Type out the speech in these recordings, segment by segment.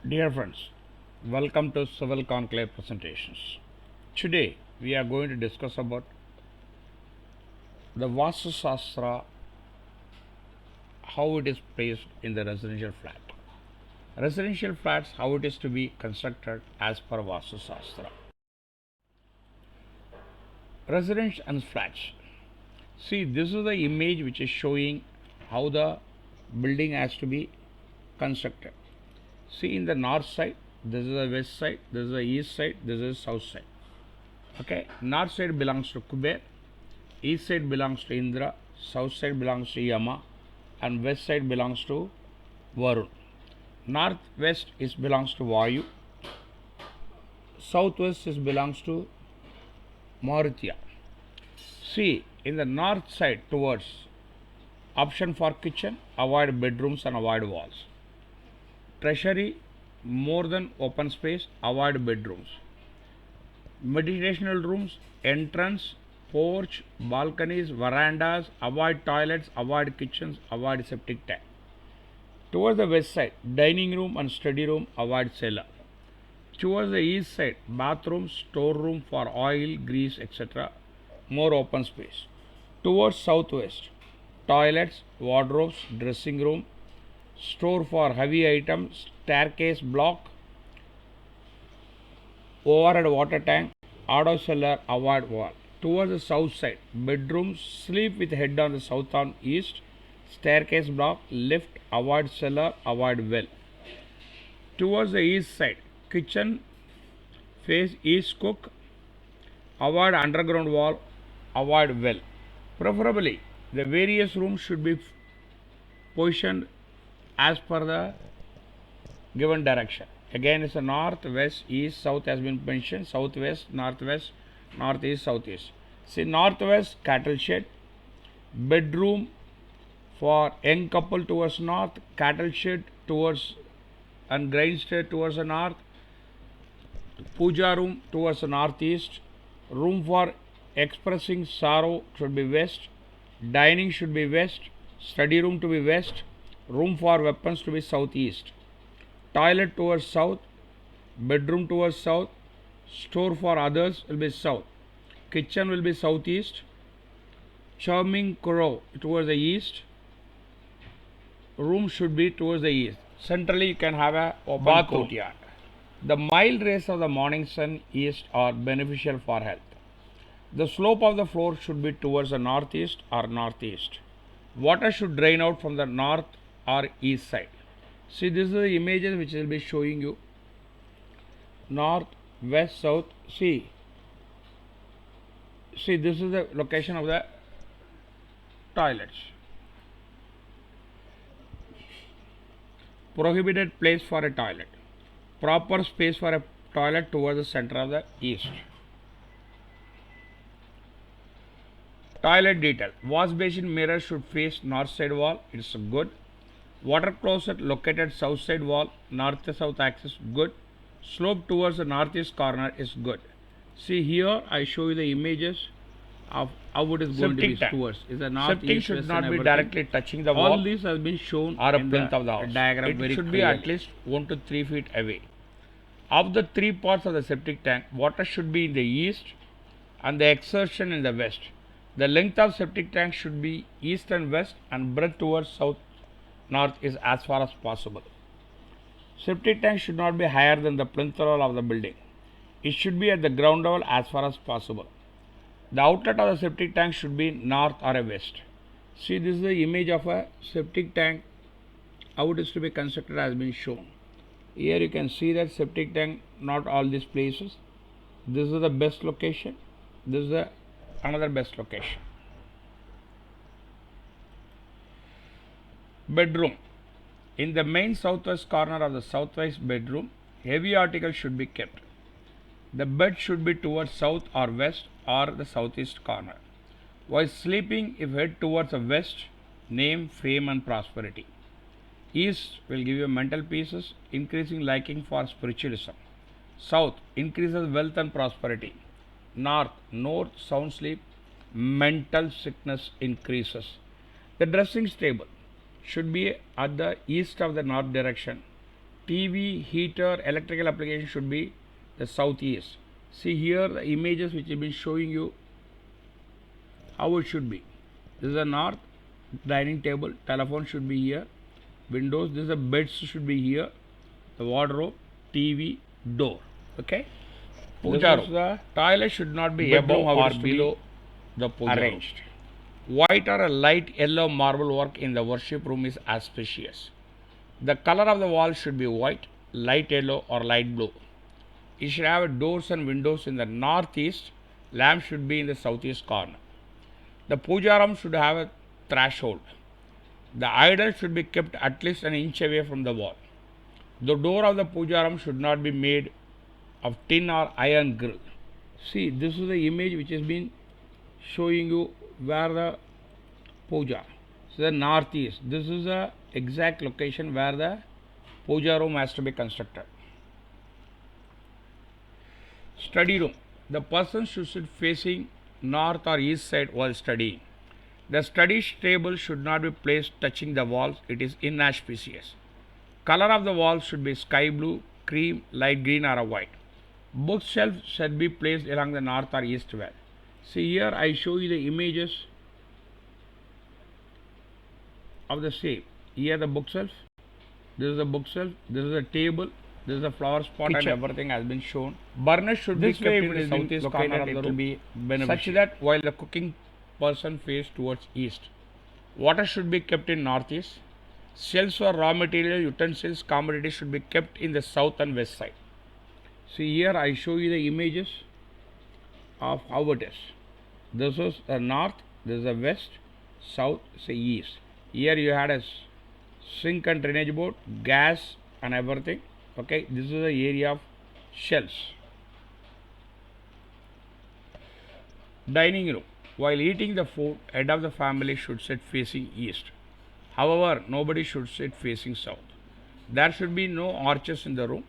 Dear friends, welcome to Civil Conclave presentations. Today we are going to discuss about the Vastu Shastra, how it is placed in the residential flat. Residential flats, how it is to be constructed as per Vastu Shastra. Residence and flats. See, this is the image which is showing how the building has to be constructed. See, in the north side, this is the west side, this is the east side, this is the south side. Okay, north side belongs to Kuber, east side belongs to Indra, south side belongs to Yama, and west side belongs to Varun. Northwest is belongs to Vayu, southwest is belongs to Mauritiya. See, in the north side towards option for kitchen, avoid bedrooms and avoid walls. Treasury, more than open space, avoid bedrooms. Meditational rooms, entrance, porch, balconies, verandas, avoid toilets, avoid kitchens, avoid septic tank. Towards the west side, dining room and study room, avoid cellar. Towards the east side, bathroom, storeroom for oil, grease, etc. More open space. Towards southwest, toilets, wardrobes, dressing room, store for heavy items, staircase block, overhead water tank, auto cellar, avoid wall. Towards the south side, bedrooms, sleep with head on the south and east, staircase block, lift, avoid cellar, avoid well. Towards the east side, kitchen, face east, cook, avoid underground wall, avoid well. Preferably, the various rooms should be positioned as per the given direction. Again, it's a north, west, east, south has been mentioned. Southwest, northwest, northeast, southeast. See, northwest, cattle shed, bedroom for young couple towards north, cattle shed towards and grain shed towards the north, puja room towards the northeast, room for expressing sorrow should be west, dining should be west, study room to be west, room for weapons to be southeast, toilet towards south, bedroom towards south, store for others will be south, kitchen will be southeast, charming crow towards the east, room should be towards the east. Centrally you can have a open courtyard. The mild rays of the morning sun east are beneficial for health. The slope of the floor should be towards the northeast or northeast. Water should drain out from the north or east side. See, this is the images which will be showing you north, west, south. See, this is the location of the toilets. Prohibited place for a toilet. Proper space for a toilet towards the center of the east. Toilet detail. Wash basin mirror should face north side wall. It's good. Water closet located south side wall, north to south axis, good. Slope towards the northeast corner is good. See here, I show you the images of how it is going to be towards. Is the north, septic east, should not be directly touching the wall. All these has been shown or a plinth of the house. Diagram it should be at least 1 to 3 feet away. Of the 3 parts of the septic tank, water should be in the east and the exertion in the west. The length of septic tank should be east and west, and breadth towards south north is as far as possible. Septic tank should not be higher than the plinth level of the building. It should be at the ground level as far as possible. The outlet of the septic tank should be north or a west. See, this is the image of a septic tank, how it is to be constructed has been shown. Here you can see that septic tank, not all these places. This is the best location. This is the another best location. Bedroom. In the main southwest corner of the southwest bedroom, heavy articles should be kept. The bed should be towards south or west or the southeast corner. While sleeping, if head towards the west, name, fame and prosperity. East will give you mental pieces, increasing liking for spiritualism. South increases wealth and prosperity. North, sound sleep, mental sickness increases. The dressing table should be at the east of the north direction. TV, heater, electrical application should be the southeast. See here the images which have been showing you how it should be. This is the north, dining table, telephone should be here, windows, this is the beds should be here, the wardrobe, TV, door. Okay. Puja room. The toilet should not be above or below the puja arranged. White or a light yellow marble work in the worship room is auspicious. The color of the wall should be white, light yellow or light blue. It should have doors and windows in the northeast. Lamp should be in the southeast corner. The puja room should have a threshold. The idol should be kept at least an inch away from the wall. The door of the puja room should not be made of tin or iron grill. See, this is the image which has been showing you where the puja. So the northeast. This is the exact location where the puja room has to be constructed. Study room. The person should sit facing north or east side while studying. The study table should not be placed touching the walls. It is inauspicious. Color of the walls should be sky blue, cream, light green or white. Bookshelf should be placed along the north or east wall. See here I show you the images of the same. Here the bookshelf. This is the bookshelf. This is the table. This is the flower spot kitchen. And everything has been shown. Burner should be kept in the southeast corner of the room, be such that while the cooking person face towards east. Water should be kept in northeast. Shelves for raw material, utensils, commodities should be kept in the south and west side. See here I show you the images of how it is. This is the north, this is the west, south, say east. Here you had a sink and drainage board, gas and everything. Okay, this is the area of shelves. Dining room. While eating the food, head of the family should sit facing east. However, nobody should sit facing south. There should be no arches in the room.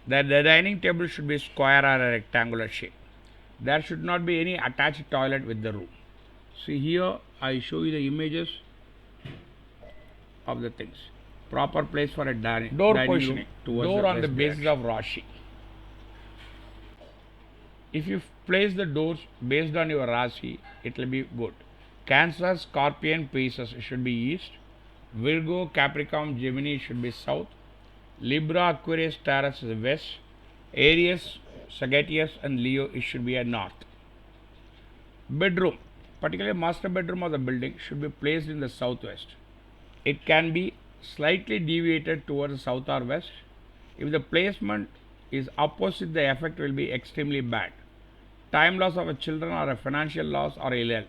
The dining table should be square or a rectangular shape. There should not be any attached toilet with the room. See here I show you the images of the things. Proper place for a dining positioning. Door on the basis of Rashi. If you place the doors based on your Rashi, it will be good. Cancer, Scorpion, Pisces should be east. Virgo, Capricorn, Gemini should be south. Libra, Aquarius, Taurus is west. Aries, Sagittarius and Leo it should be at north. Bedroom, particularly master bedroom of the building, should be placed in the southwest. It can be slightly deviated towards the south or west. If the placement is opposite, the effect will be extremely bad. Time loss of a children or a financial loss or ill health.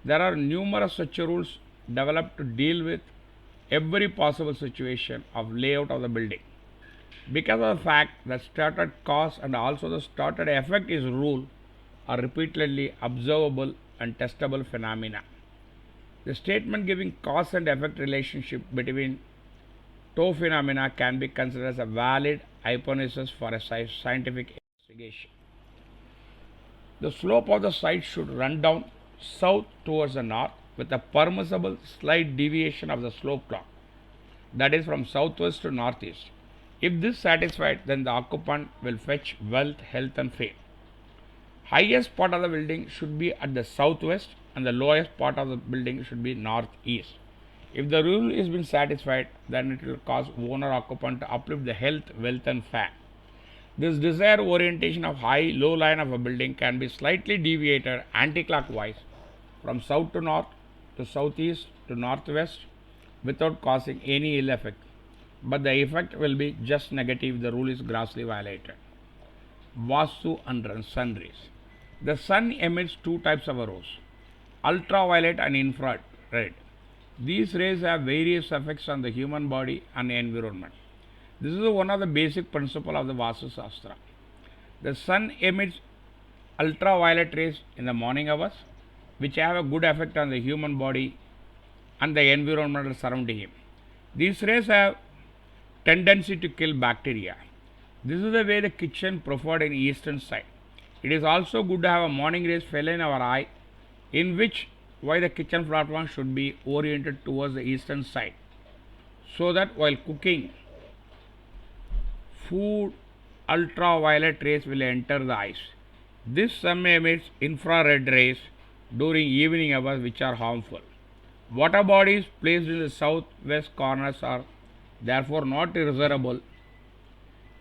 There are numerous such rules developed to deal with every possible situation of layout of the building. Because of the fact that started cause and also the started effect is rule are repeatedly observable and testable phenomena. The statement giving cause and effect relationship between two phenomena can be considered as a valid hypothesis for a scientific investigation. The slope of the site should run down south towards the north with a permissible slight deviation of the slope clock, that is from southwest to northeast. If this satisfied, then the occupant will fetch wealth, health and fame. Highest part of the building should be at the southwest and the lowest part of the building should be northeast. If the rule is been satisfied, then it will cause owner occupant to uplift the health, wealth and fame. This desired orientation of high-low line of a building can be slightly deviated anti-clockwise from south to north to southeast to northwest without causing any ill effect, but the effect will be just negative if the rule is grossly violated. Vastu and sun rays. The sun emits two types of rays, ultraviolet and infrared. These rays have various effects on the human body and the environment. This is one of the basic principles of the Vastu Shastra. The sun emits ultraviolet rays in the morning hours, which have a good effect on the human body and the environment surrounding him. These rays have tendency to kill bacteria. This is the way the kitchen preferred in eastern side. It is also good to have a morning rays fell in our eye, in which why the kitchen platform should be oriented towards the eastern side, so that while cooking food, ultraviolet rays will enter the eyes. This sun emits infrared rays during evening hours which are harmful. Water bodies placed in the southwest corners are therefore not desirable.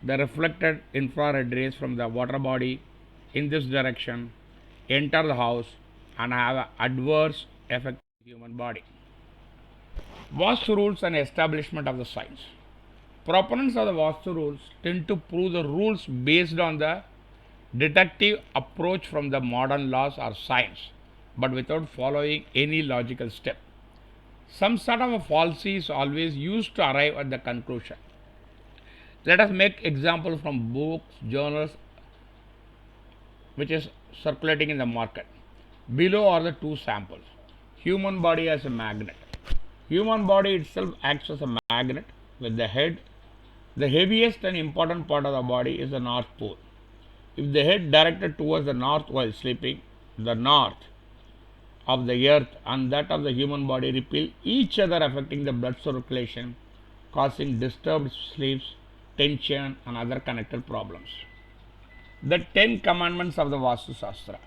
The reflected infrared rays from the water body in this direction enter the house and have an adverse effect on the human body. Vastu rules and establishment of the signs. Proponents of the Vastu rules tend to prove the rules based on the deductive approach from the modern laws or science, but without following any logical step. Some sort of a fallacy is always used to arrive at the conclusion. Let us make examples from books, journals, which is circulating in the market. Below are the two samples. Human body as a magnet. Human body itself acts as a magnet with the head. The heaviest and important part of the body is the North Pole. If the head directed towards the north while sleeping, the north of the earth and that of the human body repel each other, affecting the blood circulation, causing disturbed sleeps, tension, and other connected problems. The 10 commandments of the Vastu Shastra.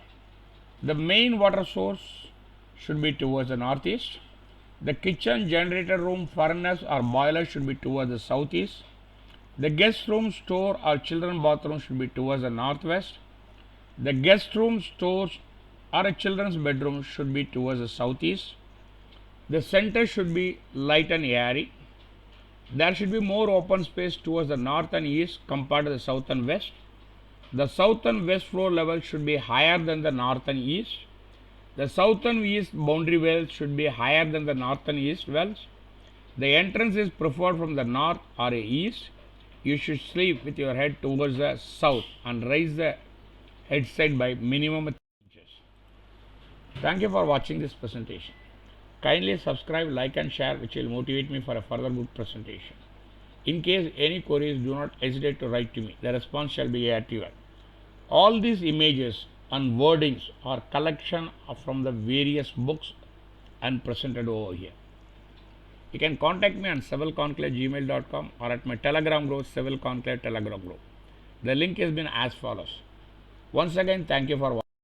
The main water source should be towards the northeast. The kitchen, generator room, furnace, or boiler should be towards the southeast. The guest room, store, or children's bathroom should be towards the northwest. The guest room, stores, or a children's bedroom should be towards the southeast. The center should be light and airy. There should be more open space towards the north and east compared to the south and west. The south and west floor level should be higher than the north and east. The south and east boundary wells should be higher than the north and east wells. The entrance is preferred from the north or east. You should sleep with your head towards the south and raise the head side by minimum 3 inches. Thank you for watching this presentation. Kindly subscribe, like and share, which will motivate me for a further good presentation. In case any queries, do not hesitate to write to me. The response shall be active. All these images and wordings are collection from the various books and presented over here. You can contact me on civilconclave@gmail.com or at my Telegram group, Civil Conclave Telegram group. The link has been as follows. Once again, thank you for watching.